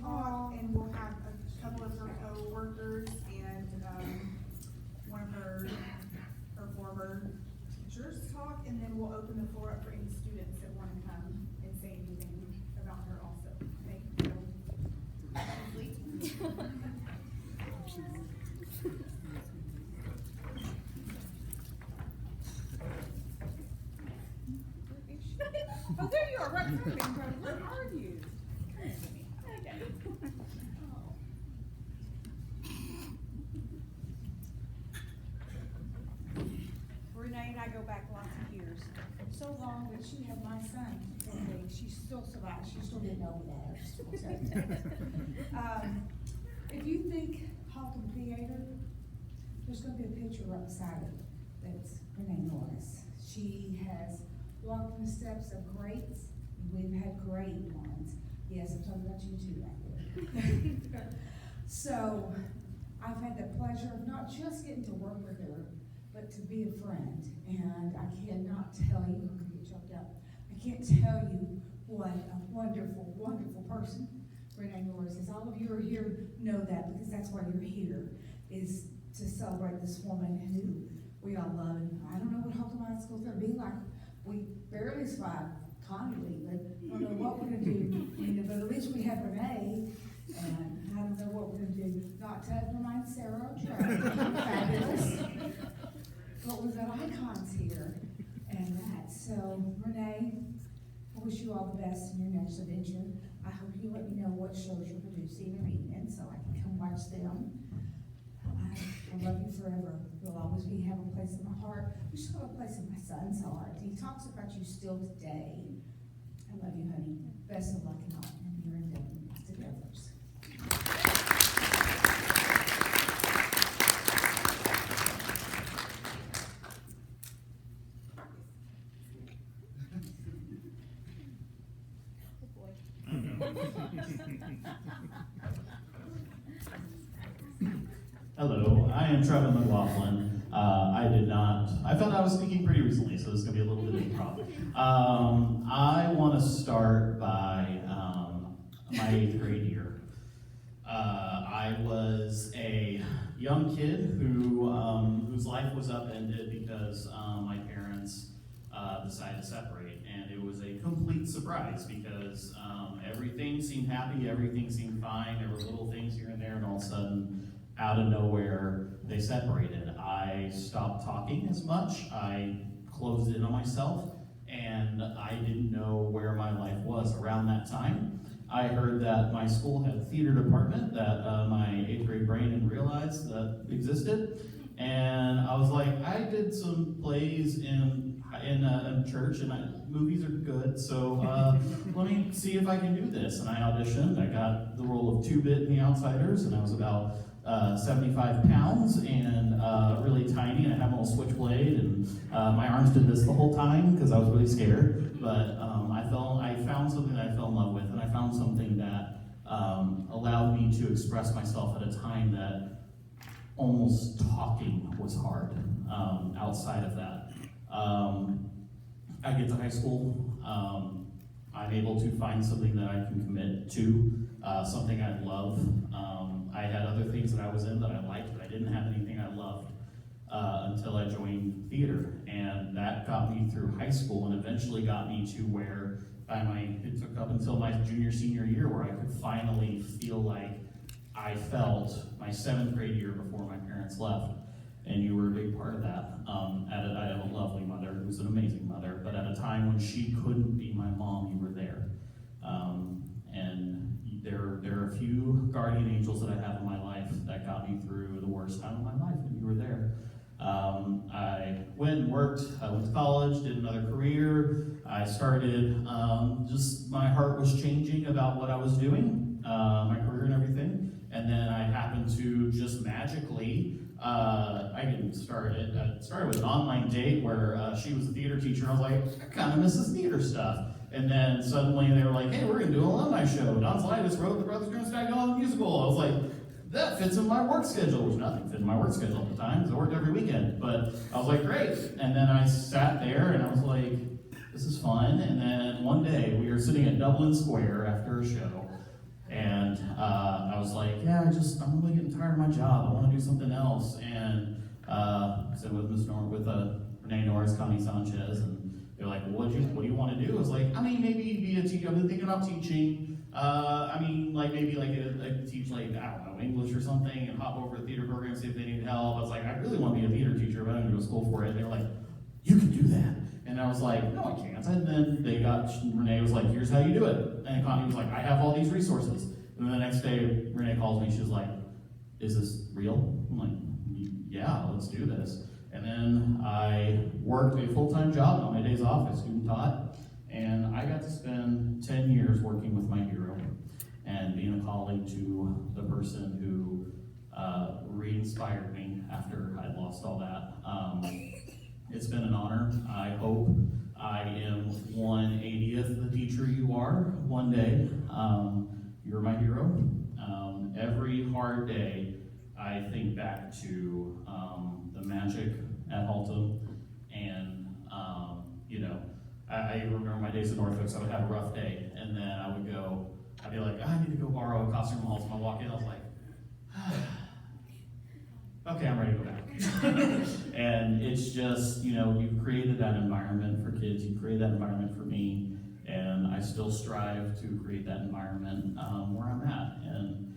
talk, and we'll have a couple of her co-workers and one of her former teachers talk, and then we'll open the floor up for any students that want to come and say anything about her also. Thank you. Oh, there you are, right in front of me. Where are you? Okay. Renee and I go back lots of years. So long that she had my son. She still survived. She still didn't know that. If you think Halton Theater, there's going to be a picture right beside it that's Renee Norris. She has walked in the steps of greats. We've had great ones. Yes, I'm talking about you too right there. So I've had the pleasure of not just getting to work with her, but to be a friend. And I cannot tell you, I'm going to get choked up. I can't tell you what a wonderful, wonderful person Renee Norris is. All of you are here know that because that's why you're here, is to celebrate this woman who we all love. And I don't know what Halton High School's going to be like. We barely survived Conley, but I don't know what we're going to do. But at least we have Renee, and I don't know what we're going to do. Not to remind Sarah or Trey, fabulous. But we've got icons here, and that. So, Renee, I wish you all the best in your next adventure. I hope you let me know what shows you're producing or evening so I can come watch them. I love you forever. You'll always have a place in my heart. You still have a place in my son's heart. He talks about you still today. I love you, honey. Best of luck in all in your endeavors. Hello, I am Trevor McLaughlin. I found out I was speaking pretty recently, so this is going to be a little bit of a problem. I want to start by my 8th grade year. I was a young kid whose life was upended because my parents decided to separate, and it was a complete surprise because everything seemed happy, everything seemed fine, there were little things here and there, and all of a sudden, out of nowhere, they separated. I stopped talking as much, I closed in on myself, and I didn't know where my life was around that time. I heard that my school had a theater department that my 8th grade brain didn't realize that existed, and I was like, I did some plays in church, and movies are good, so let me see if I can do this. And I auditioned. I got the role of 2-Bit in The Outsiders, and I was about 75 pounds and really tiny, and I had a little switchblade, and my arms did this the whole time because I was really scared. But I found something that I fell in love with, and I found something that allowed me to express myself at a time that almost talking was hard. Outside of that, I get to high school. I'm able to find something that I can commit to, something I love. I had other things that I was in that I liked, but I didn't have anything I loved until I joined theater. And that got me through high school and eventually got me to where it took up until my junior, senior year where I could finally feel like I felt my 7th grade year before my parents left. And you were a big part of that. I have a lovely mother who's an amazing mother, but at a time when she couldn't be my mom, you were there. And there are a few guardian angels that I have in my life that got me through the worst time of my life, and you were there. I went and worked, I went to college, did another career. I started, my heart was changing about what I was doing, my career and everything. And then I happened to just magically, I didn't start it. I started with an online date where she was a theater teacher, and I was like, I kind of miss this theater stuff. And then suddenly they were like, hey, we're going to do an alumni show. Don Slides wrote The Brothers Grimm Sky Go musical. I was like, that fits in my work schedule, which nothing fit in my work schedule at the time because I worked every weekend. But I was like, great. And then I sat there and I was like, this is fun. And then one day we were sitting at Dublin Square after a show, And I was like, yeah, I'm really getting tired of my job. I want to do something else. And so with Renee Norris, Connie Sanchez, and they're like, well, what do you want to do? I was like, I mean, maybe be a teacher. I've been thinking about teaching. I mean, like maybe like teach like, I don't know, English or something, and hop over to the theater program, see if they need help. I was like, I really want to be a theater teacher, but I don't go to school for it. And they were like, you can do that. And I was like, no, I can't. And then Renee was like, here's how you do it. And Connie was like, I have all these resources. And then the next day, Renee calls me, she's like, is this real? I'm like, yeah, let's do this. And then I worked a full-time job on my days off as student taught. And I got to spend 10 years working with my hero and being a colleague to the person who re-inspired me after I'd lost all that. It's been an honor. I hope I am 1/80th the teacher you are one day. You're my hero. Every hard day, I think back to the magic at Haltom, and I remember my days at Norfolk. So I would have a rough day, and then I'd be like, I need to go borrow a costume from Haltom. I walk in, I was like, okay, I'm ready to go back. And it's just, you've created that environment for kids, you created that environment for me, and I still strive to create that environment where I'm at. And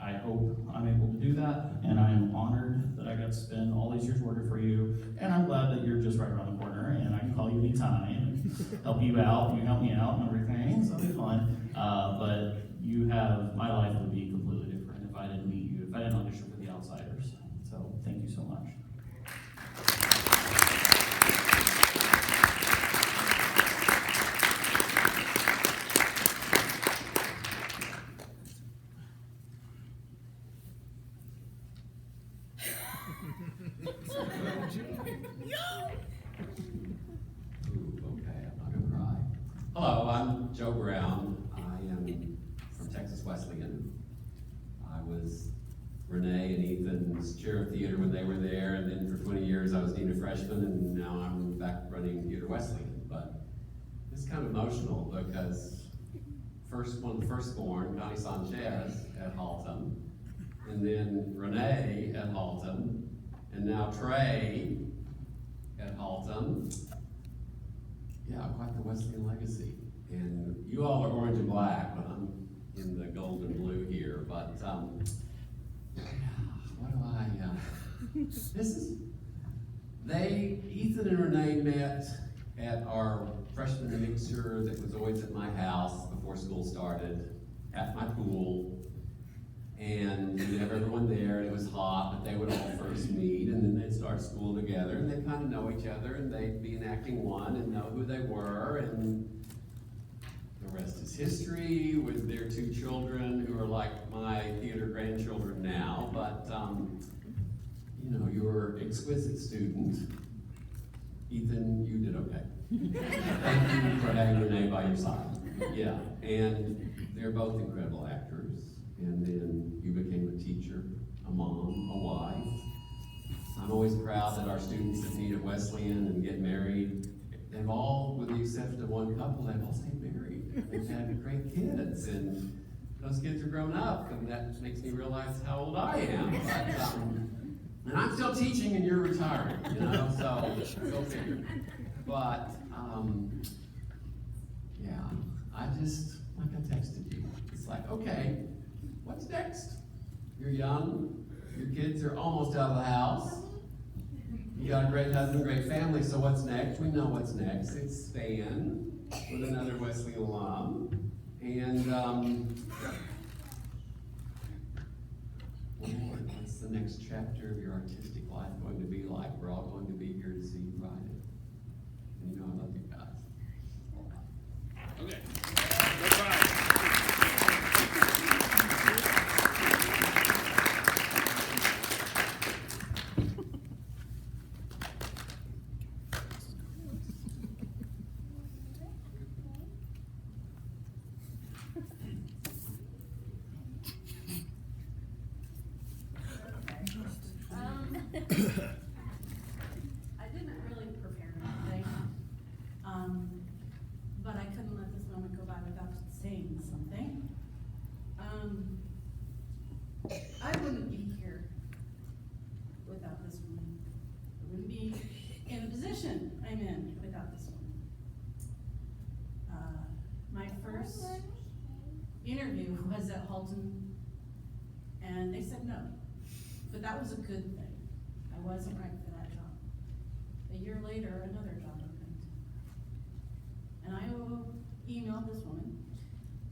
I hope I'm able to do that, and I am honored that I got to spend all these years working for you, and I'm glad that you're just right around the corner, and I can call you anytime, and help you out, you help me out and everything, so it'll be fun. But my life would be completely different if I didn't meet you, if I didn't audition for The Outsiders. So thank you so much. Hello, I'm Joe Brown. I am from Texas Wesleyan. I was Renee and Ethan's chair of theater when they were there, and then for 20 years I was dean of freshmen, and now I'm back running Theater Wesleyan. But it's kind of emotional because one of the firstborn, Connie Sanchez at Haltom, and then Renee at Haltom, and now Trey at Haltom. Yeah, quite the Wesleyan legacy. And you all are orange and black, but I'm in the gold and blue here. But Ethan and Renee met at our freshman mixer that was always at my house before school started, at my pool. And we'd have everyone there, and it was hot, but they would all first meet, and then they'd start school together, and they'd kind of know each other, and they'd be in acting one and know who they were, and the rest is history with their two children who are like my theater grandchildren now. But you're an exquisite student. Ethan, you did okay. Thank you for having Renee by your side. Yeah, and they're both incredible actors. And then you became a teacher, a mom, a wife. I'm always proud that our students that meet at Wesleyan and get married, they've all, with the exception of one couple, they've all stayed married. They've had great kids, and those kids are grown up, and that makes me realize how old I am. But, and I'm still teaching, and you're retiring, so go figure. But, yeah, I texted you. It's like, okay, what's next? You're young, your kids are almost out of the house. You got a great husband, great family, so what's next? We know what's next. It's Span with another Wesleyan alum. And, Lord, what's the next chapter of your artistic life going to be like? We're all going to be here to see you write it. And I love you guys. Okay. That's right. I didn't really prepare anything, but I couldn't let this moment go by without saying something. first interview was at Halton, and they said no. But that was a good thing. I wasn't right for that job. A year later, another job opened. And I emailed this woman,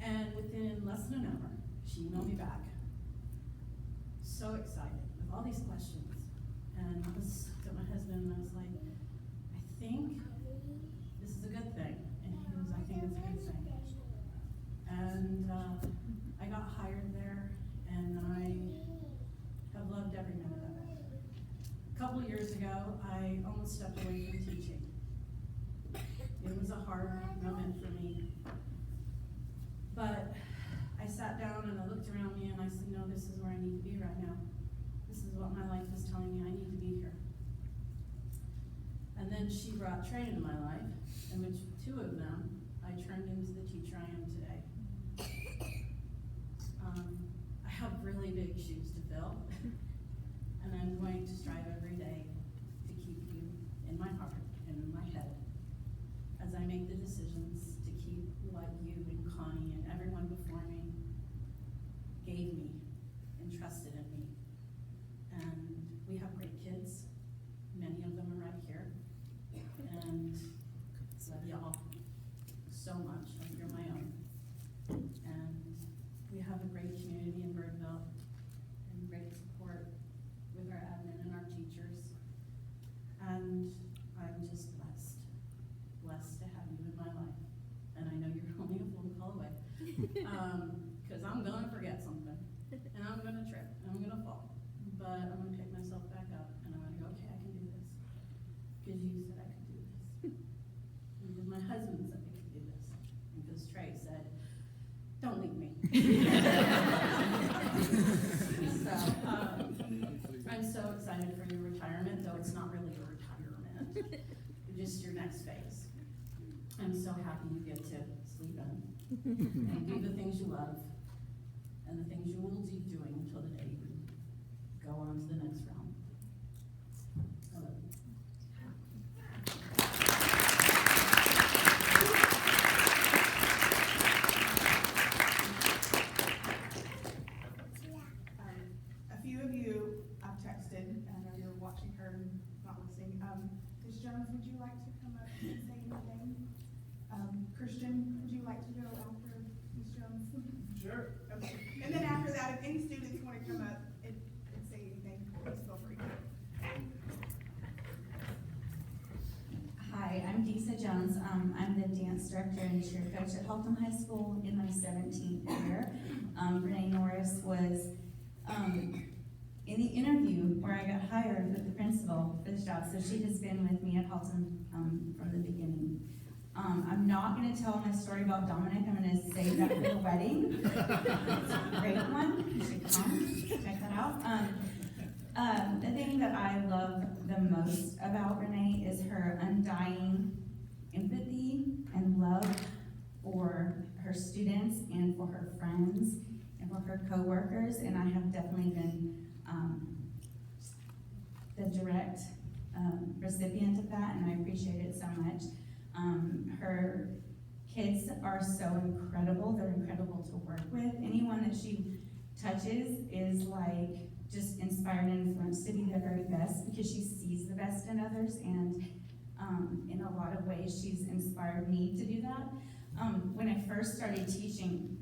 and within less than an hour, she emailed me back. So excited with all these questions. And I was to my husband, and I was like, I think this is a good thing. And he was, I think it's a good thing. And I got hired there, and I have loved every minute of it. A couple years ago, I almost stepped away from teaching. It was a hard moment for me. But I sat down and I looked around me and I said, no, this is where I need to be right now. This is what my life is telling me I need to be here. And then she brought Trey into my life, in which two of them I turned into the teacher I am today. I have really big shoes to fill, and I'm going to strive every day to keep you in my heart and in my head as I make the decisions to keep what you and Connie and everyone before me gave me and trusted in me. And we have great kids. Many of them are right here. And love y'all so much. You're my own. And we have a great community in Birdville and great support with our admin and our teachers. And I'm just blessed to have you in my life. And I know you're only a phone call away. Because I'm gonna forget something. And I'm gonna trip. And I'm gonna fall. But I'm gonna pick myself back up. And I'm gonna go, okay, I can do this. Because you said I could do this. Because my husband said I could do this. And because Trey said, don't leave me. So, I'm so excited for your retirement, though it's not really a retirement. Just your next phase. I'm so happy you get to sleep in and do the things you love and the things you will be doing until the day you go on to the next round. I love you. A few of you I've texted, and I know you're watching her and not listening. Ms. Jones, would you like to come up and say anything? Christian, would you like to go after Ms. Jones? Sure. Okay. And then after that, if any students want to come up and say anything, please feel free. Hi, I'm Disa Jones. I'm the dance director and cheer coach at Haltom High School in my 17th year. Renee Norris was in the interview where I got hired with the principal for this job, so she has been with me at Haltom from the beginning. I'm not going to tell my story about Dominic. I'm going to save that for the wedding. It's a great one. You should come check that out. The thing that I love the most about Renee is her undying empathy and love for her students and for her friends and for her coworkers, and I have definitely been the direct recipient of that, and I appreciate it so much. Her kids are so incredible. They're incredible to work with. Anyone that she touches is like just inspired and influenced to be their very best because she sees the best in others, and in a lot of ways she's inspired me to do that. When I first started teaching,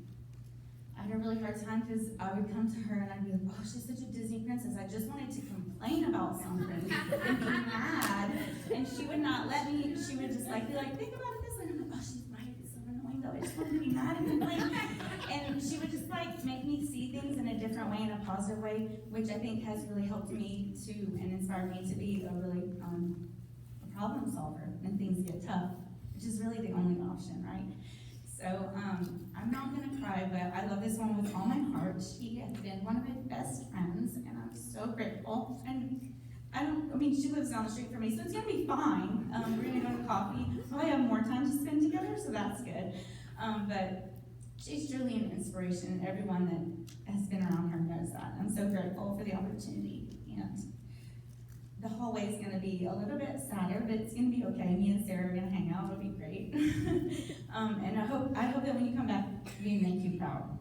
I had a really hard time because I would come to her and I'd be like, oh, she's such a Disney princess. I just wanted to complain about something and be mad. And she would not let me, she would just like be like, think about it this way. And I'm like, oh, she's right, it's so annoying though. I just want to be mad and complain. And she would just like make me see things in a different way, in a positive way, which I think has really helped me to, and inspired me to be a really a problem solver when things get tough, which is really the only option, right? So I'm not gonna cry, but I love this one with all my heart. She has been one of my best friends, and I'm so grateful. And I mean, she lives down the street from me, so it's gonna be fine. We're gonna go to coffee. Probably have more time to spend together, so that's good. But she's truly an inspiration. Everyone that has been around her knows that. I'm so grateful for the opportunity. And the hallway is going to be a little bit sadder, but it's going to be okay. Me and Sarah are going to hang out. It'll be great. And I hope that when you come back, we make you proud.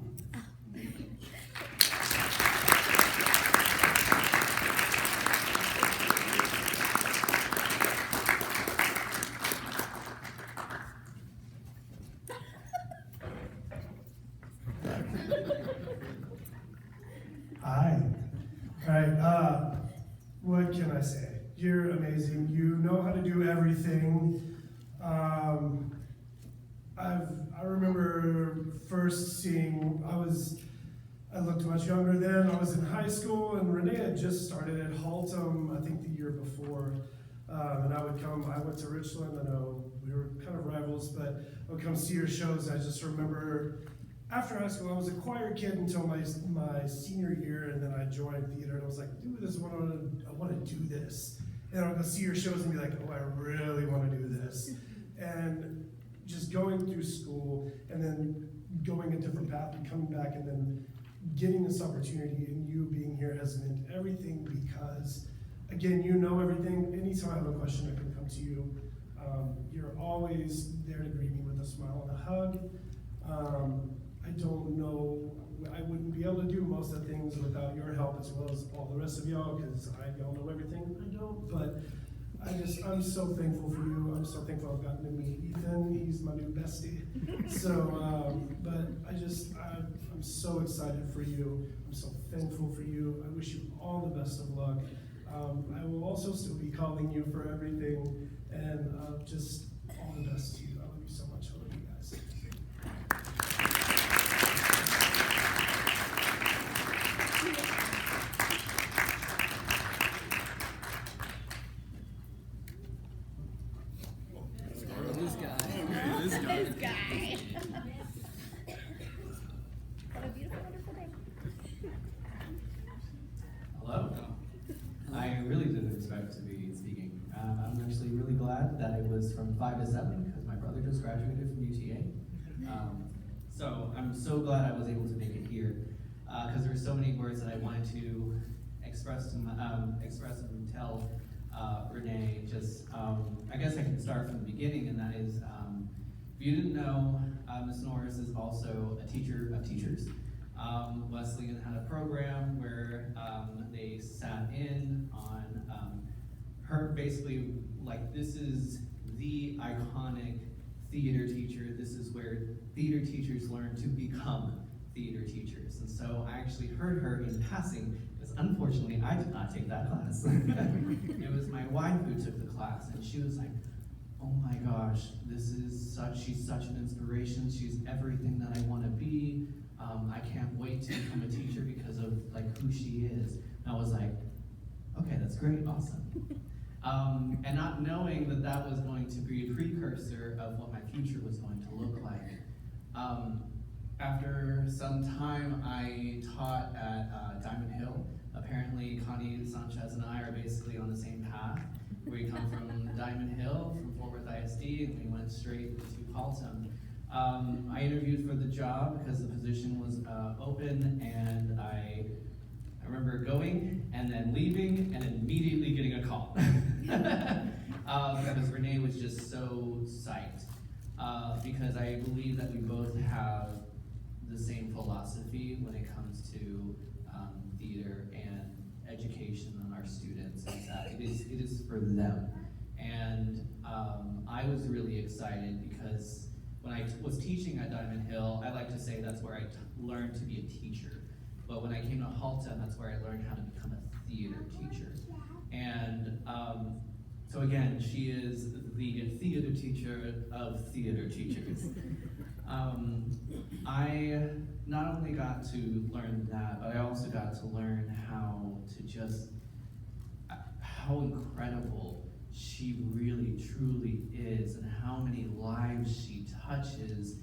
Hi. All right, what can I say? You're amazing. You know how to do everything. I remember first seeing, I looked much younger then. I was in high school, and Renee had just started at Haltom, I think the year before. And I went to Richland. I know we were kind of rivals, but I would come see her shows. I just remember after high school, I was a choir kid until my senior year, and then I joined theater, and I was like, dude, I want to do this. And I'll go see your shows and be like, oh, I really want to do this. And just going through school, and then going a different path, and coming back, and then getting this opportunity, and you being here has meant everything, because, again, you know everything. Anytime I have a question, I can come to you. You're always there to greet me with a smile and a hug. I don't know, I wouldn't be able to do most of the things without your help, as well as all the rest of y'all, because y'all know everything. I don't, but I'm so thankful for you. I'm so thankful I've gotten to meet Ethan. He's my new bestie. So, but I'm so excited for you. I'm so thankful for you. I wish you all the best of luck. I will also still be calling you for everything, and just all the best to you. I love you so much. I love you guys. Hello. I really didn't expect to be speaking. I'm actually really glad that it was from 5 to 7 because my brother just graduated from UTA. So I'm so glad I was able to make it here because there were so many words that I wanted to express and tell Renee. I guess I can start from the beginning, and that is, if you didn't know, Ms. Norris is also a teacher of teachers. Wesleyan had a program where they sat in on her, basically, like, this is the iconic theater teacher. This is where theater teachers learn to become theater teachers. And so I actually heard her in passing, because unfortunately I did not take that class. It was my wife who took the class, and she was like, oh my gosh, she's such an inspiration. She's everything that I want to be. I can't wait to become a teacher because of like who she is. And I was like, okay, that's great, awesome. And not knowing that that was going to be a precursor of what my future was going to look like. After some time, I taught at Diamond Hill. Apparently, Connie Sanchez and I are basically on the same path. We come from Diamond Hill, from Fort Worth ISD, and we went straight to Haltom. I interviewed for the job because the position was open, and I remember going and then leaving and immediately getting a call. Because Renee was just so psyched. Because I believe that we both have the same philosophy when it comes to theater and education on our students, is that it is for them. And I was really excited because when I was teaching at Diamond Hill, I like to say that's where I learned to be a teacher. But when I came to Haltom, that's where I learned how to become a theater teacher. And so again, she is the theater teacher of theater teachers. I not only got to learn that, but I also got to learn how incredible she really truly is, and how many lives she touches.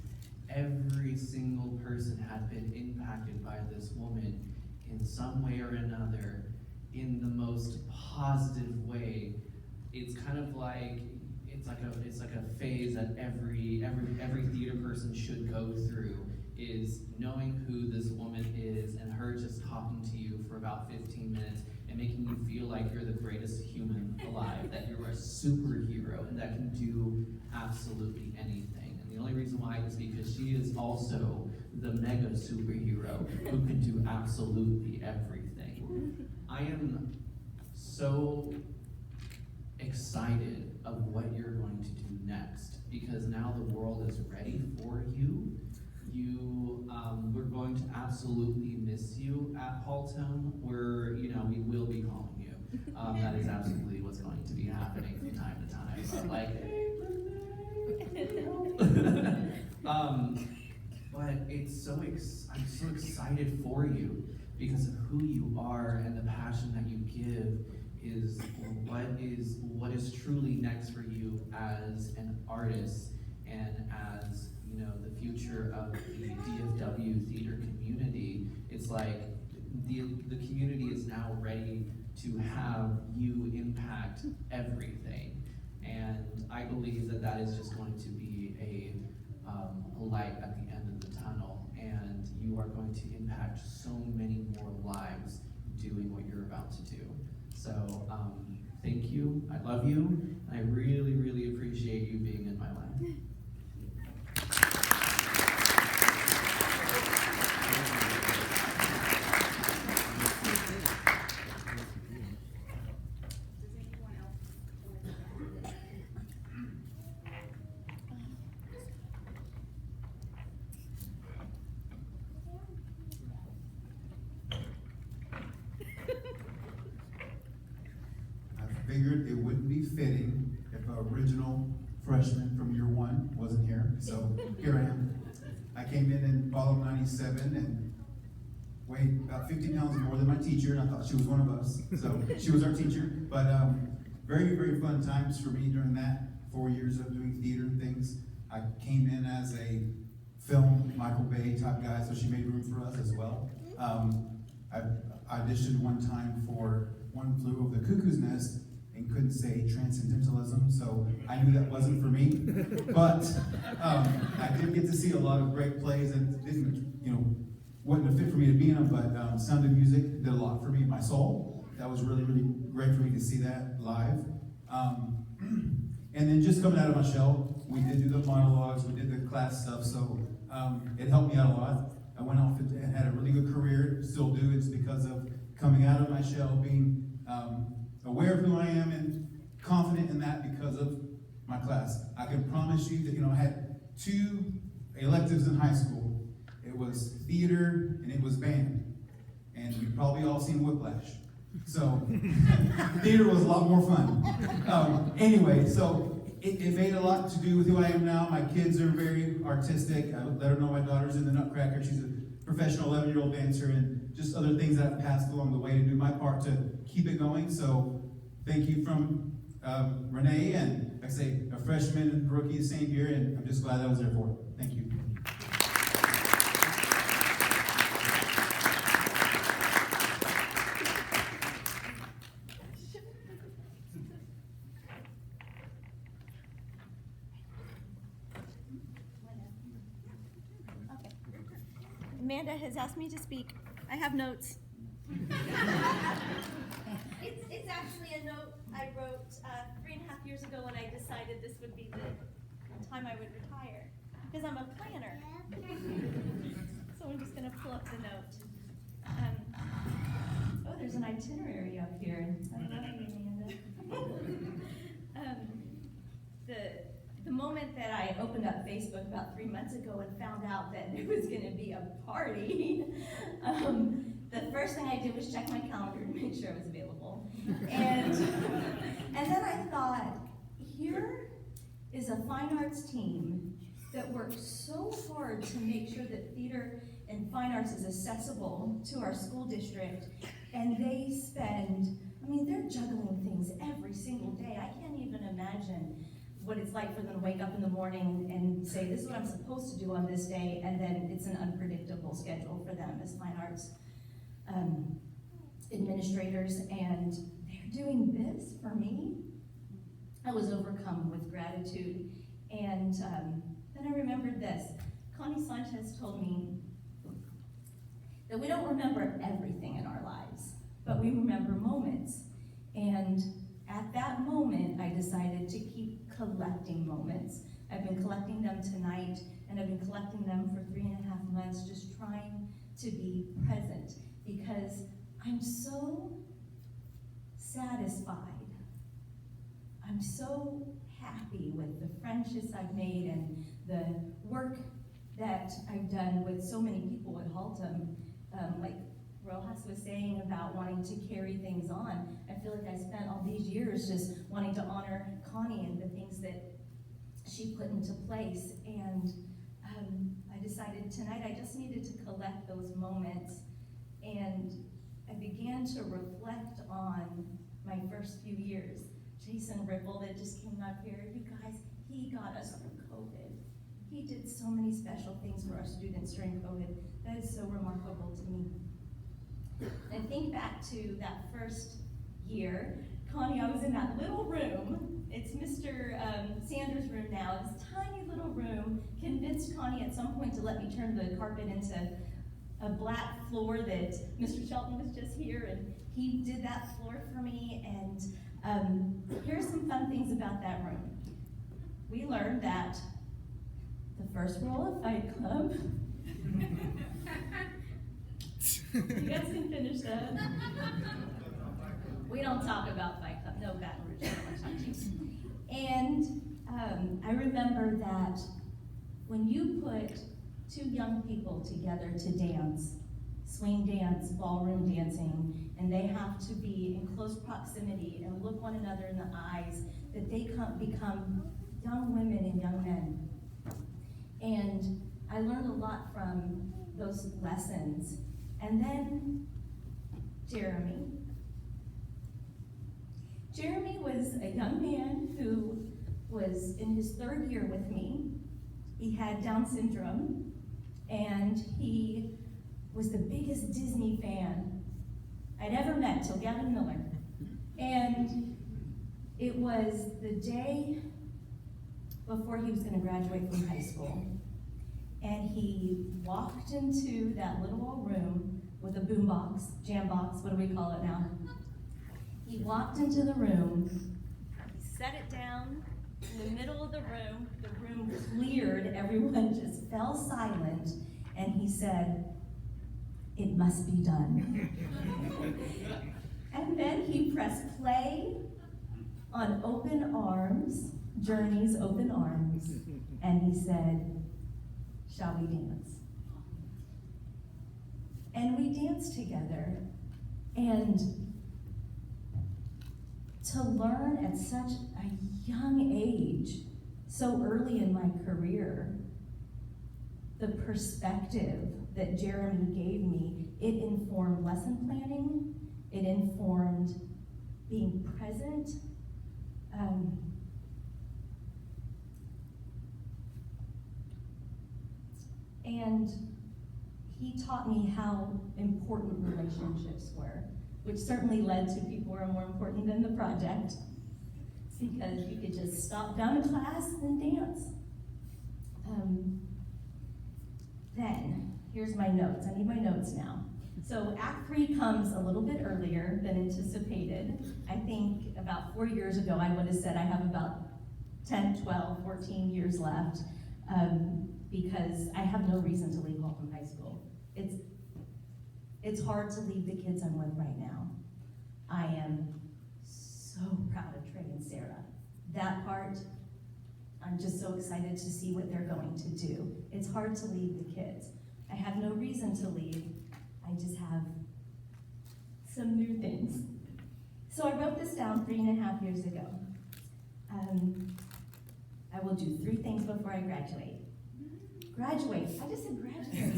Every single person had been impacted by this woman in some way or another, in the most positive way. It's kind of like it's like a phase that every theater person should go through, is knowing who this woman is and her just talking to you for about 15 minutes and making you feel like you're the greatest human alive, that you're a superhero and that can do absolutely anything. And the only reason why is because she is also the mega superhero who can do absolutely everything. I am so excited of what you're going to do next, because now the world is ready for you. We're going to absolutely miss you at Haltom. We will be calling you. That is absolutely what's going to be happening from time to time. But like, hey, Renee. But I'm so excited for you because of who you are, and the passion that you give is what is truly next for you as an artist, and as the future of the DFW theater community. It's like the community is now ready to have you impact everything, and I believe that is just going to be a light at the end of the tunnel, and you are going to impact so many more lives doing what you're about to do. So thank you, I love you, and I really, really appreciate you being in my life. I figured it wouldn't be fitting if an original freshman from year one wasn't here, so here I am. I came in fall of '97 and weighed about 50 pounds more than my teacher, and I thought she was one of us, so she was our teacher. But very, very fun times for me during that 4 years of doing theater and things. I came in as a film Michael Bay type guy, so she made room for us as well. I auditioned one time for One Flew Over the Cuckoo's Nest and couldn't say transcendentalism, so I knew that wasn't for me. But I did get to see a lot of great plays that wasn't a fit for me to be in them, but Sound of Music did a lot for me in my soul. That was really, really great for me to see that live. And then just coming out of my shell, we did do the monologues, we did the class stuff, so it helped me out a lot. I went off and had a really good career, still do. It's because of coming out of my shell, being aware of who I am and confident in that because of my class. I can promise you that I had 2 electives in high school. It was theater and it was band. And you've probably all seen Whiplash. So theater was a lot more fun. Anyway, so it made a lot to do with who I am now. My kids are very artistic. I let her know my daughter's in the Nutcracker. She's a professional 11-year-old dancer, and just other things that I've passed along the way to do my part to keep it going. So thank you from Renee, and like I say, a freshman and rookie, same year, and I'm just glad I was there for it. Thank you. Amanda has asked me to speak. I have notes. It's actually a note I wrote 3.5 years ago when I decided this would be the time I would retire, because I'm a planner. So I'm just going to pull up the note. Oh, there's an itinerary up here. I love you, Amanda. The moment that I opened up Facebook about 3 months ago and found out that there was going to be a party, the first thing I did was check my calendar to make sure it was available. And then I thought, here is a fine arts team that works so hard to make sure that theater and fine arts is accessible to our school district, and they spend, they're juggling things every single day. I can't even imagine what it's like for them to wake up in the morning and say, this is what I'm supposed to do on this day, and then it's an unpredictable schedule for them as fine arts administrators, and they're doing this for me. I was overcome with gratitude, and then I remembered this. Connie Sanchez told me that we don't remember everything in our lives, but we remember moments, and at that moment, I decided to keep collecting moments I've been collecting them tonight, and I've been collecting them for 3.5 months, just trying to be present, because I'm so satisfied. I'm so happy with the friendships I've made and the work that I've done with so many people at Haltom. Like Rojas was saying about wanting to carry things on, I feel like I spent all these years just wanting to honor Connie and the things that she put into place. And I decided tonight I just needed to collect those moments, and I began to reflect on my first few years. Jason Ripple that just came up here, you guys, he got us through COVID. He did so many special things for our students during COVID. That is so remarkable to me. And think back to that first year. Connie, I was in that little room. It's Mr. Sanders' room now. This tiny little room. Convinced Connie at some point to let me turn the carpet into a black floor that Mr. Shelton was just here, and he did that floor for me. And here's some fun things about that room. We learned that the first rule of Fight Club, you guys can finish that. We don't talk about Fight Club, no Baton Rouge, And I remember that when you put two young people together to dance, swing dance, ballroom dancing, and they have to be in close proximity and look one another in the eyes, that they become young women and young men. And I learned a lot from those lessons. And then Jeremy. Jeremy was a young man who was in his 3rd year with me. He had Down syndrome, and he was the biggest Disney fan I'd ever met till Gavin Miller. And it was the day before he was going to graduate from high school. And he walked into that little old room with a boombox, jam box, what do we call it now? He walked into the room, he set it down in the middle of the room cleared, everyone just fell silent, and he said, "It must be done." And then he pressed play on Open Arms, Journey's Open Arms, and he said, "Shall we dance?" And we danced together, and to learn at such a young age, so early in my career, the perspective that Jeremy gave me, it informed lesson planning, it informed being present, and he taught me how important relationships were, which certainly led to people who are more important than the project, because you could just stop down to class and dance. Then, here's my notes. I need my notes now. So Act 3 comes a little bit earlier than anticipated. I think about 4 years ago, I would have said I have about 10, 12, 14 years left, because I have no reason to leave Haltom High School. It's hard to leave the kids I'm with right now. I am so proud of Trey and Sarah. That part, I'm just so excited to see what they're going to do. It's hard to leave the kids. I have no reason to leave. I just have some new things. So I wrote this down 3.5 years ago. I will do 3 things before I graduate. Graduate. I just said graduate.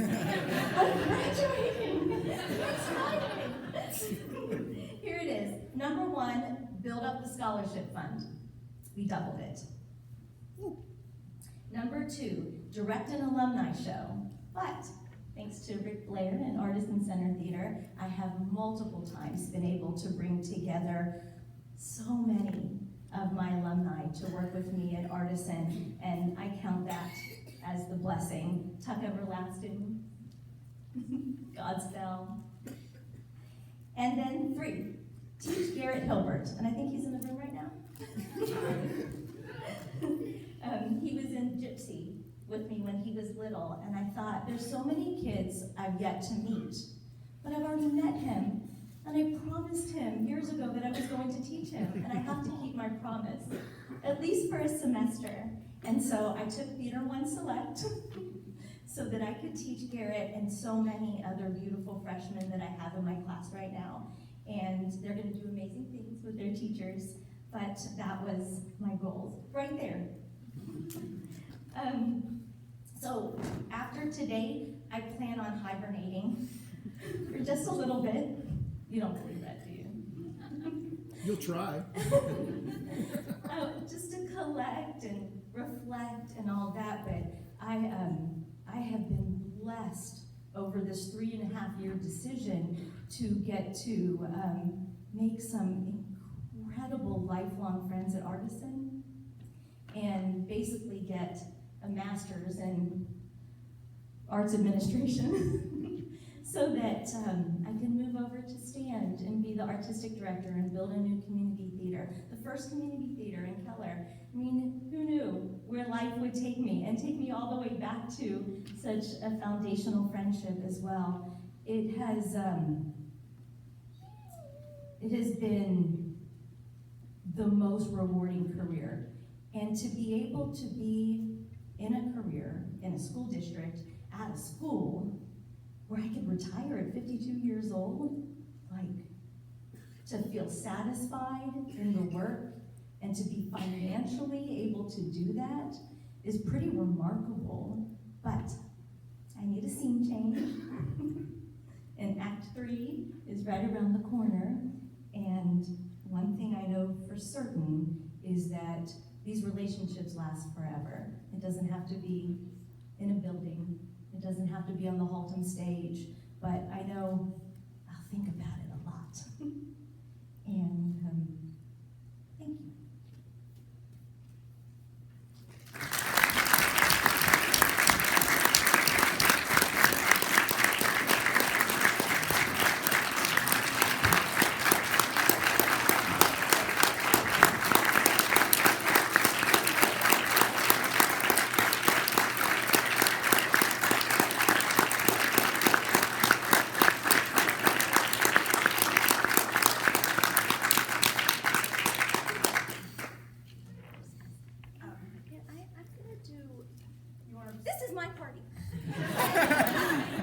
I'm graduating. Exciting. Here it is. Number 1, build up the scholarship fund. We doubled it. Number 2, direct an alumni show. But thanks to Rick Blair and Artisan Center Theater, I have multiple times been able to bring together so many of my alumni to work with me at Artisan, and I count that as the blessing. Tuck Everlasting, Godspell. And then 3, teach Garrett Hilbert, and I think he's in the room right now. He was in Gypsy with me when he was little, and I thought, there's so many kids I've yet to meet, but I've already met him, and I promised him years ago that I was going to teach him, and I have to keep my promise, at least for a semester. And so I took Theater 1 Select so that I could teach Garrett and so many other beautiful freshmen that I have in my class right now. And they're gonna do amazing things with their teachers, but that was my goal, right there. So after today, I plan on hibernating for just a little bit. You don't believe that, do you? You'll try. Just to collect and reflect and all that, but I have been blessed over this 3.5-year decision to get to make some incredible lifelong friends at Artisan and basically get a master's in arts administration so that I can move over to Stand and be the artistic director and build a new community theater, the first community theater in Keller. I mean, who knew where life would take me, and take me all the way back to such a foundational friendship as well. It has been the most rewarding career, and to be able to be in a career, in a school district, at a school, where I could retire at 52 years old, like, to feel satisfied in the work and to be financially able to do that is pretty remarkable. But I need a scene change. And Act 3 is right around the corner. And one thing I know for certain is that these relationships last forever. It doesn't have to be in a building. It doesn't have to be on the Haltom stage, but I know I'll think about it a lot. And thank you. This is my party,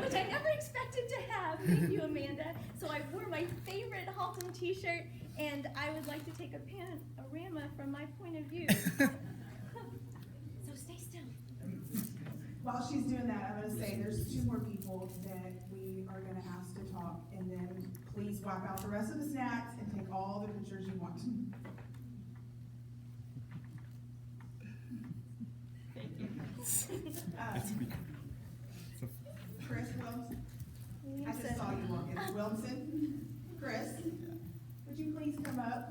which I never expected to have. Thank you, Amanda. So I wore my favorite Haltom t-shirt, and I would like to take a panorama from my point of view. So stay still. While she's doing that, I'm gonna say there's 2 more people that we are gonna ask to talk, and then please wipe out the rest of the snacks and take all the pictures you want. Chris Wilson. I just saw you walk in. Wilson. Chris, would you please come up?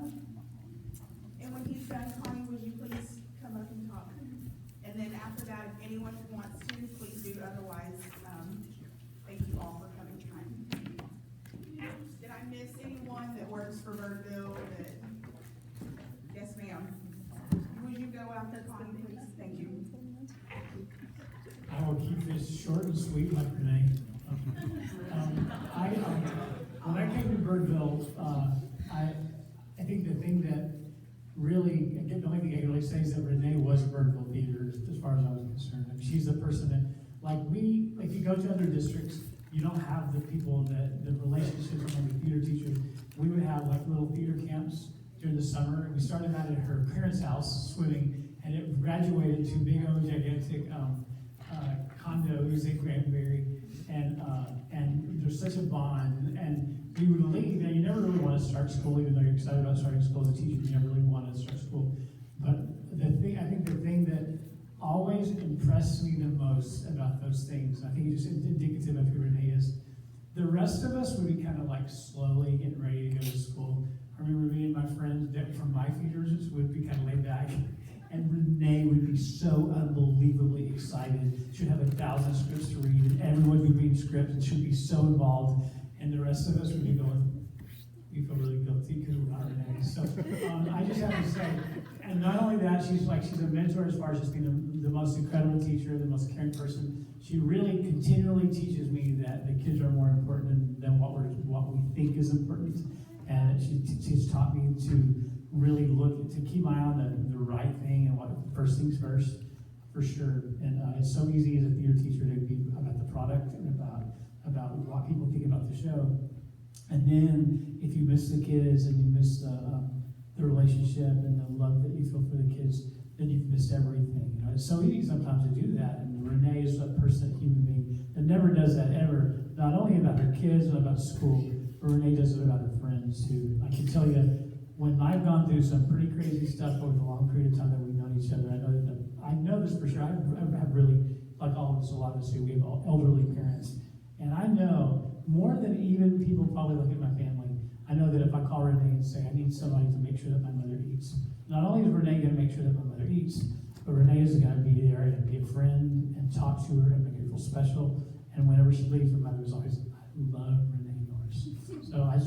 And when he's done, Connie, would you please come up and talk? And then after that, if anyone wants to, please do. Otherwise, thank you all for coming tonight. Did I miss anyone that works for Birdville? Yes, ma'am. Would you go out there, Connie, please? Thank you. I will keep this short and sweet like Renee. When I came to Birdville, I think the thing that really, the only thing I can really say is that Renee was Birdville Theater as far as I was concerned. I mean, she's the person that, like you go to other districts, you don't have the people that, the relationships among the theater teachers. We would have like little theater camps during the summer. We started out at her parents' house swimming, and it graduated to big old gigantic condos in Granbury, and there's such a bond, and we would leave, and you never really want to start school, even though you're excited about starting school as a teacher, you never really want to start school. But I think the thing that always impressed me the most about those things, I think it's just indicative of who Renee is, the rest of us would be kind of like slowly getting ready to go to school. I remember me and my friends from my theaters would be kind of laid back, and Renee would be so unbelievably excited. She'd have 1,000 scripts to read, and everyone would read scripts, and she'd be so involved. And the rest of us would be going, we feel really guilty because we're not Renee. So I just have to say, And not only that, she's a mentor as far as just being the most incredible teacher, the most caring person. She really continually teaches me that the kids are more important than what we think is important. And she's taught me to really to keep my eye on the right thing and what first things first, for sure. And it's so easy as a theater teacher to be about the product and about what people think about the show. And then if you miss the kids and you miss the relationship and the love that you feel for the kids, then you've missed everything. It's so easy sometimes to do that. And Renee is a person, a human being, that never does that ever. Not only about her kids, but about school. But Renee does it about her friends too. I can tell you, when I've gone through some pretty crazy stuff over the long period of time that we've known each other, I know this for sure. I have really, like all of us, a lot of us do, we have elderly parents. And I know, more than even people probably look at my family, I know that if I call Renee and say, I need somebody to make sure that my mother eats, not only is Renee going to make sure that my mother eats, but Renee is going to be there and be a friend and talk to her and make her feel special. And whenever she leaves, her mother is always, I love Renee Norris. So I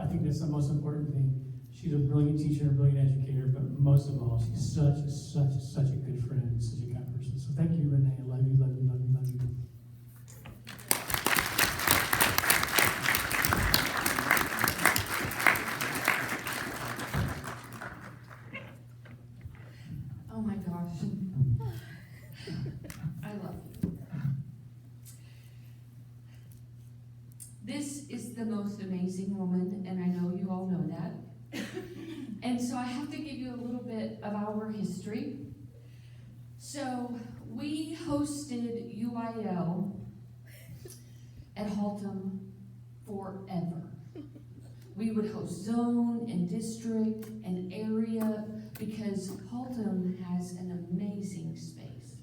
think that's the most important thing. She's a brilliant teacher and a brilliant educator, but most of all, she's such a good friend and such a kind person. So thank you, Renee. I love you, love you, love you, love you. Oh my gosh. I love you. This is the most amazing woman, and I know you all know that. And so I have to give you a little bit of our history. So we hosted UIL at Haltom forever. We would host zone and district and area because Haltom has an amazing space.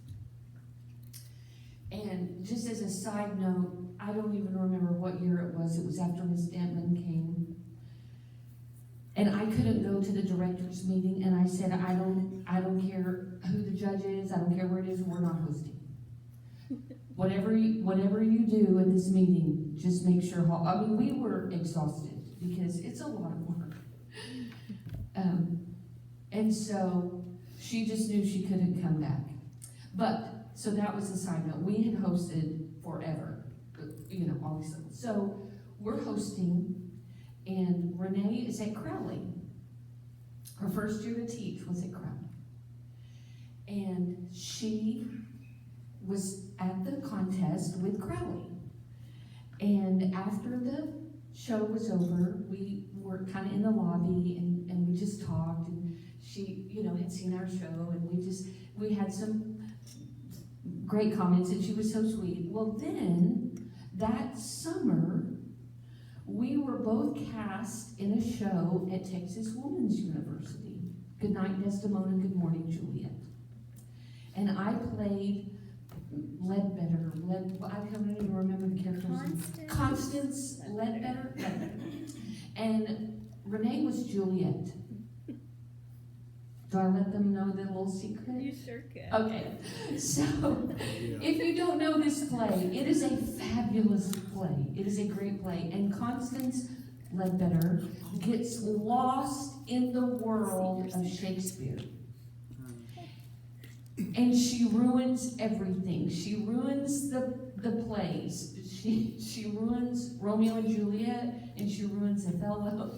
And just as a side note, I don't even remember what year it was. It was after Ms. Dentman came. And I couldn't go to the director's meeting, and I said, I don't care who the judge is, I don't care where it is, we're not hosting. Whatever you do at this meeting, just make sure, we were exhausted because it's a lot of work. And so she just knew she couldn't come back. But, so that was a side note. We had hosted forever, obviously. So we're hosting, and Renee is at Crowley. Her first year to teach was at Crowley. And she was at the contest with Crowley. And after the show was over, we were kind of in the lobby and we just talked, and she, had seen our show, and we had some great comments, and she was so sweet. Well, then, that summer, we were both cast in a show at Texas Women's University. Good night, Desdemona, good morning, Juliet. And I played Ledbetter. I don't even remember the character's name. Constance Ledbetter. And Renee was Juliet. Do I let them know the little secret? You sure can. Okay, so if you don't know this play, it is a fabulous play. It is a great play. And Constance Ledbetter gets lost in the world of Shakespeare. And she ruins everything. She ruins the plays. She ruins Romeo and Juliet, and she ruins Othello.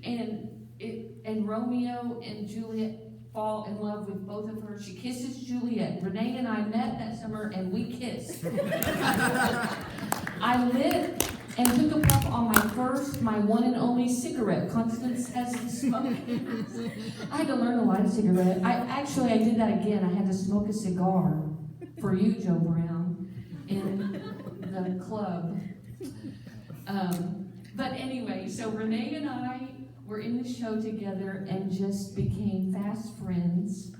And Romeo and Juliet fall in love with both of her. She kisses Juliet. Renee and I met that summer and we kissed. I lit and took a puff on my one and only cigarette. Constance has to smoke. I had to learn to light a cigarette. I did that again. I had to smoke a cigar for you, Joe Brown, in the club. But anyway, so Renee and I were in the show together and just became fast friends.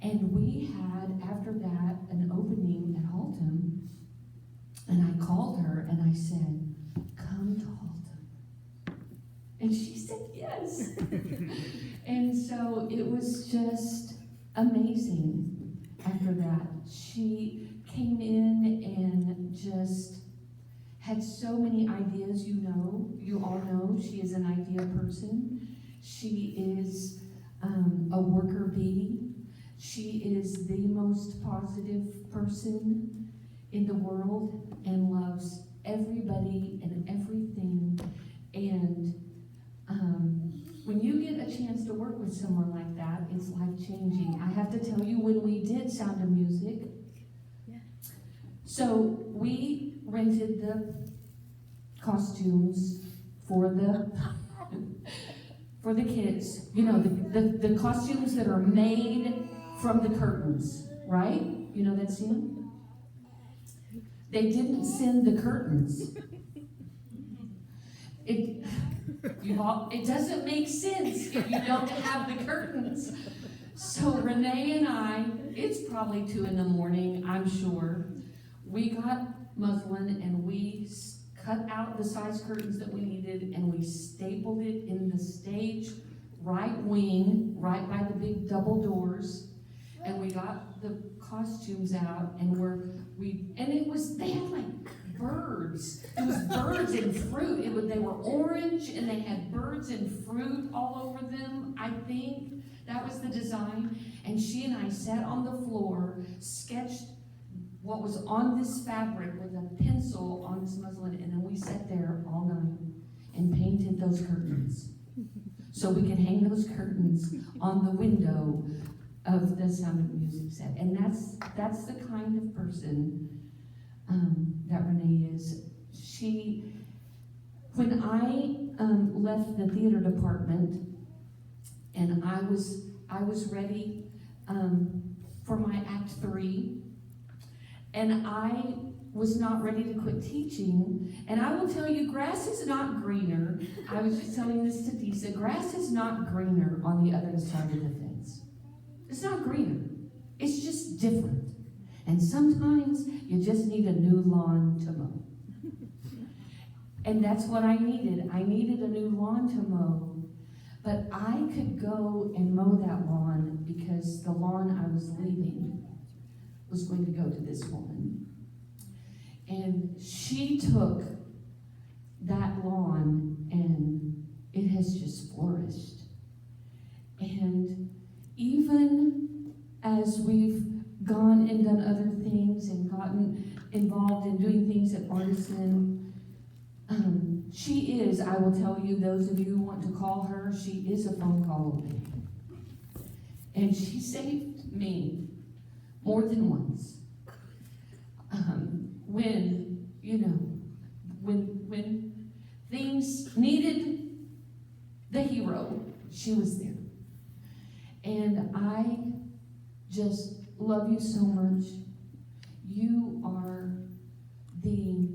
And we had, after that, an opening at Haltom. And I called her and I said, come to Haltom. And she said yes. And so it was just amazing after that. She came in and just had so many ideas. You all know she is an idea person. She is a worker bee. She is the most positive person in the world and loves everybody and everything. And when you get a chance to work with someone like that, it's life-changing. I have to tell you, when we did Sound of Music, so we rented the costumes for the kids. You know, the costumes that are made from the curtains, right? You know that scene? They didn't send the curtains. It doesn't make sense if you don't have the curtains. So Renee and I, it's probably 2 a.m, I'm sure. We got muslin and we cut out the size curtains that we needed and we stapled it in the stage right wing, right by the big double doors. And we got the costumes out and they had like birds. It was birds and fruit. They were orange and they had birds and fruit all over them. I think that was the design. And she and I sat on the floor, sketched what was on this fabric with a pencil on this muslin, and then we sat there all night and painted those curtains. So we could hang those curtains on the window of the Sound of Music set. And that's the kind of person that Renee is. When I left the theater department and I was ready for my Act 3, and I was not ready to quit teaching. And I will tell you, grass is not greener. I was just telling this to Disa, grass is not greener on the other side of the fence. It's not greener. It's just different. And sometimes you just need a new lawn to mow. And that's what I needed. I needed a new lawn to mow. But I could go and mow that lawn because the lawn I was leaving was going to go to this woman. And she took that lawn and it has just flourished. And even as we've gone and done other things and gotten involved in doing things at Artisan, she is, I will tell you, those of you who want to call her, she is a phone call away. And she saved me more than once. When things needed the hero, she was there. And I just love you so much. You are the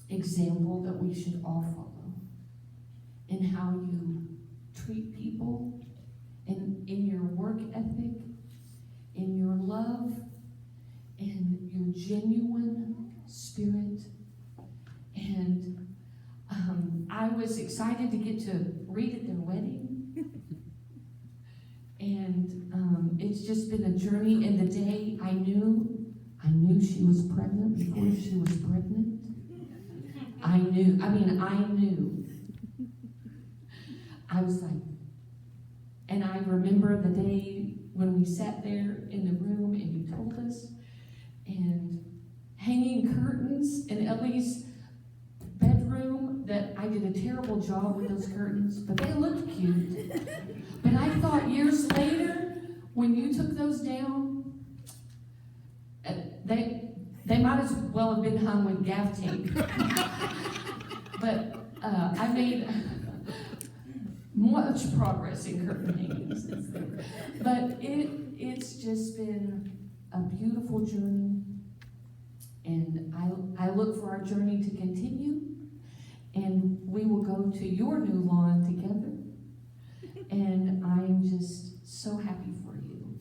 example that we should all follow in how you treat people, and in your work ethic, in your love, in your genuine spirit. And I was excited to get to read at their wedding. And it's just been a journey. And the day I knew she was pregnant before she was pregnant. I knew. I was like, and I remember the day when we sat there in the room and you told us, and hanging curtains in Ellie's bedroom, that I did a terrible job with those curtains, but they looked cute. But I thought years later, when you took those down, they might as well have been hung with gaff tape. But I made much progress in curtain hanging since then. But it's just been a beautiful journey, and I look for our journey to continue, and we will go to your new lawn together. And I'm just so happy for you.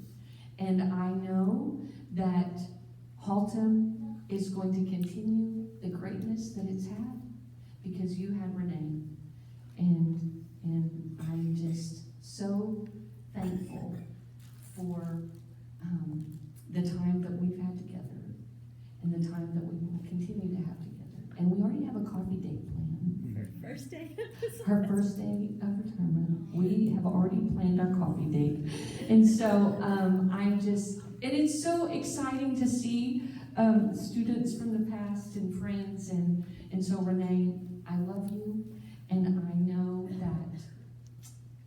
And I know that Haltom is going to continue the greatness that it's had because you had Renee. And I'm just so thankful for the time that we've had together and the time that we will continue to have together. And we already have a coffee date planned. First day. Her first day of retirement. We have already planned our coffee date. And so and it's so exciting to see students from the past and friends. And so Renee, I love you. And I know that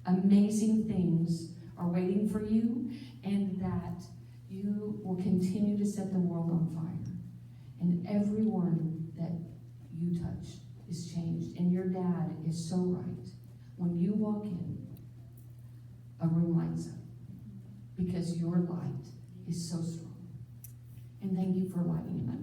amazing things are waiting for you, and that you will continue to set the world on fire. And everyone that you touch is changed. And your dad is so right. When you walk in, a room lights up because your light is so strong. And thank you for lighting it up.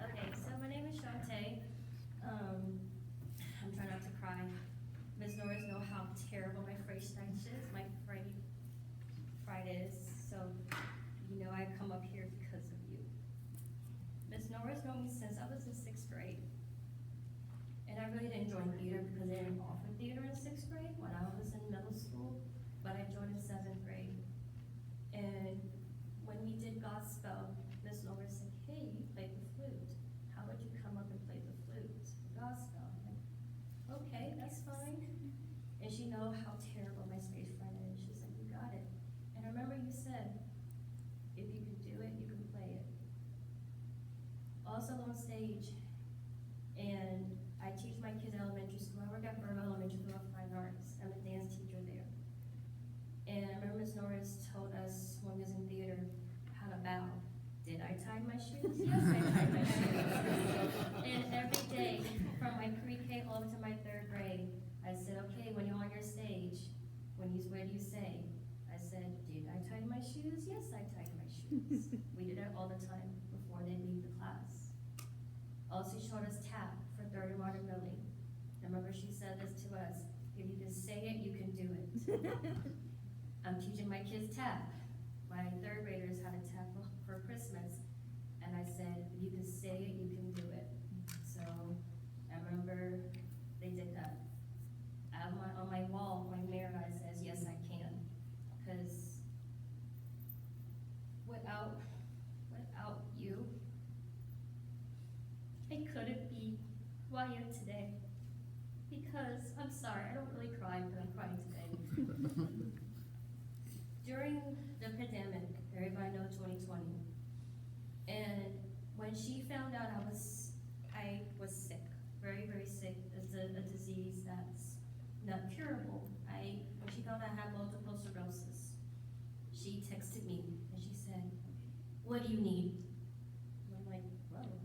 Okay, so my name is Shantae. I'm trying not to cry. Ms. Norris know how terrible my Friday is, so you know I come up here because of you. Ms. Norris know me since I was in 6th grade. And I really didn't join theater because they didn't offer theater in 6th grade when I was in middle school, but I joined in 7th grade. And when we did gospel, Ms. Norris said, hey, you play the flute. How about you come up and play the flute for gospel? I'm like, okay, that's fine. And she know how terrible my stage fright is. She said, you got it. And I remember you said, if you can do it, you can play it. Also on stage, and I teach my kids elementary school. I work at Burma Elementary School of Fine Arts. I'm a dance teacher there. And I remember Ms. Norris told us when we was in theater how to bow. Did I tie my shoes? Yes, I tied my shoes. And every day, from my pre-K all to my 3rd grade, I said, okay, when you're on your stage, what do you say? I said, did I tie my shoes? Yes, I tied my shoes. We did that all the time before they leave the class. Also, she showed us tap for 3rd and Martin Millie. I remember she said this to us, if you can say it, you can do it. I'm teaching my kids tap. My 3rd graders had a tap for Christmas. And I said, if you can say it, you can do it. So I remember they did that. On my wall, my mirror, I says, yes, I can. Because without you, I couldn't be who I am today. Because, I'm sorry, I don't really cry, but I'm crying today. During the pandemic, everybody knows 2020, and when she found out I was sick, very, very sick. It's a disease that's not curable. When she found out I had multiple sclerosis, she texted me and she said, what do you need? And I'm like, whoa.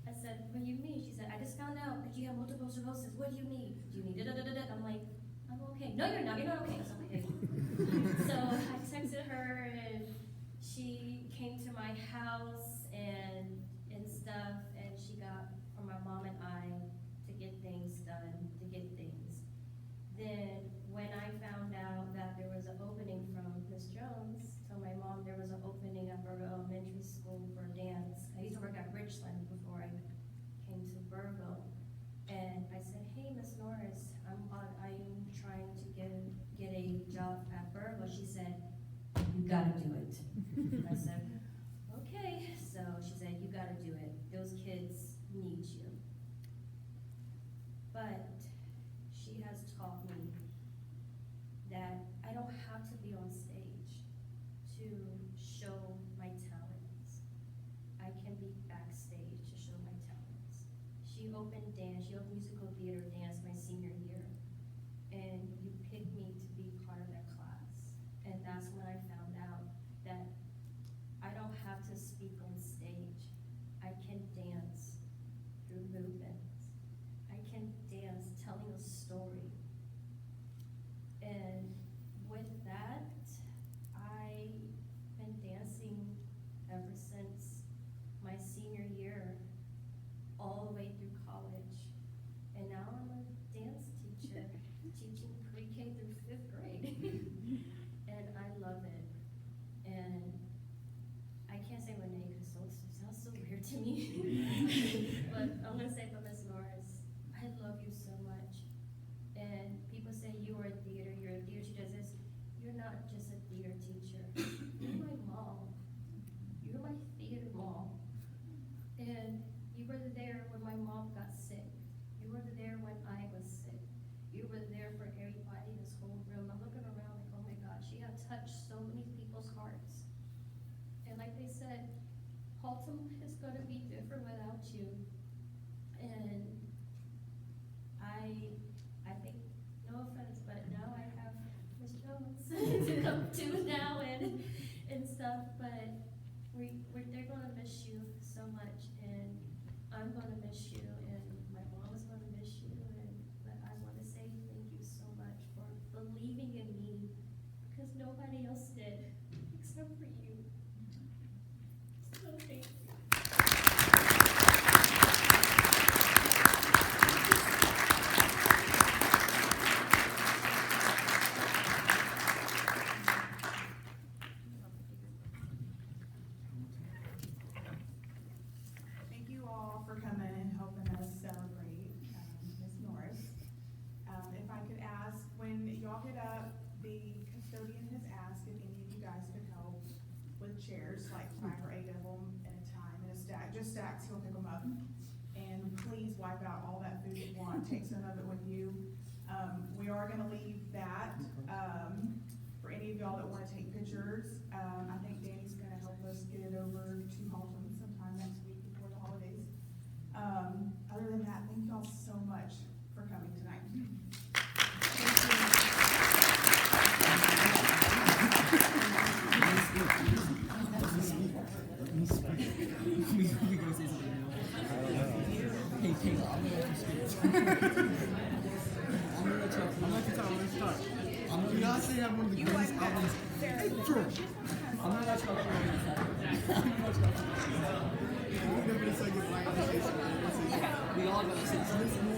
I said, what do you mean? She said, I just found out that you have multiple sclerosis. What do you need? Do you need da-da-da-da-da? I'm like, I'm okay. No, you're not. You're not okay. It's okay. So I texted her, and she came to my house and stuff, and she got from my mom and I to get things done, to get things. Then when I found out that there was an opening from Miss Jones, told my mom there was an opening at Burgo Elementary School for dance. I used to work at Richland before I came to Burgo. And I said, hey, Miss Norris, I'm trying to get a job at Burgo. She said, you gotta do it. I said, okay. So she said, you gotta do it. Those kids need you. But she has taught me that I don't have to be on stage to show my talents. I can be backstage to show my talents. She opened musical theater dance my senior year, and you picked me to be part of that class. And that's when I found out that I don't have to speak on stage. I can dance through movements. I can dance telling a story. And with that, I've been dancing ever since my senior year, all the way through college. And now I'm a dance teacher. to me. But I'm gonna say for Miss Norris, I love you so much. And people say you are a theater, you're a theater, she does this. You're not just a theater teacher. You're my mom. You're my theater mom. And you were there when my mom got sick. You were there when I was sick. You were there for everybody in this whole room. I'm looking around like, oh my gosh, you have touched so many people's hearts. And like they said, Haltom is gonna be different without you. And I think, no offense, but now I have Miss Jones to come to now and stuff, but they're gonna miss you so much, and I'm gonna miss you, and my mom is gonna miss you, but I wanna say thank you so much for believing in me, because nobody else did, except for you. So thank you. Thank you all for coming and helping us celebrate Miss Norris. If I could ask, when y'all get up, the custodian has asked if any of you guys could help with chairs, like 5 or 8 of them at a time in a stack, just stacks, he'll pick them up. And please wipe out all that food you want, take some of it with you. We are gonna leave that, for any of y'all that wanna take pictures. I think Danny's gonna help us get it over to Haltom sometime next week before the holidays. Other than that, thank y'all so much for coming tonight. Hey, Taylor, I'm gonna let you speak. I'm gonna let you talk. Let's start. Beyonce had one of the greatest albums. True. I'm gonna let you talk. We all gotta say something.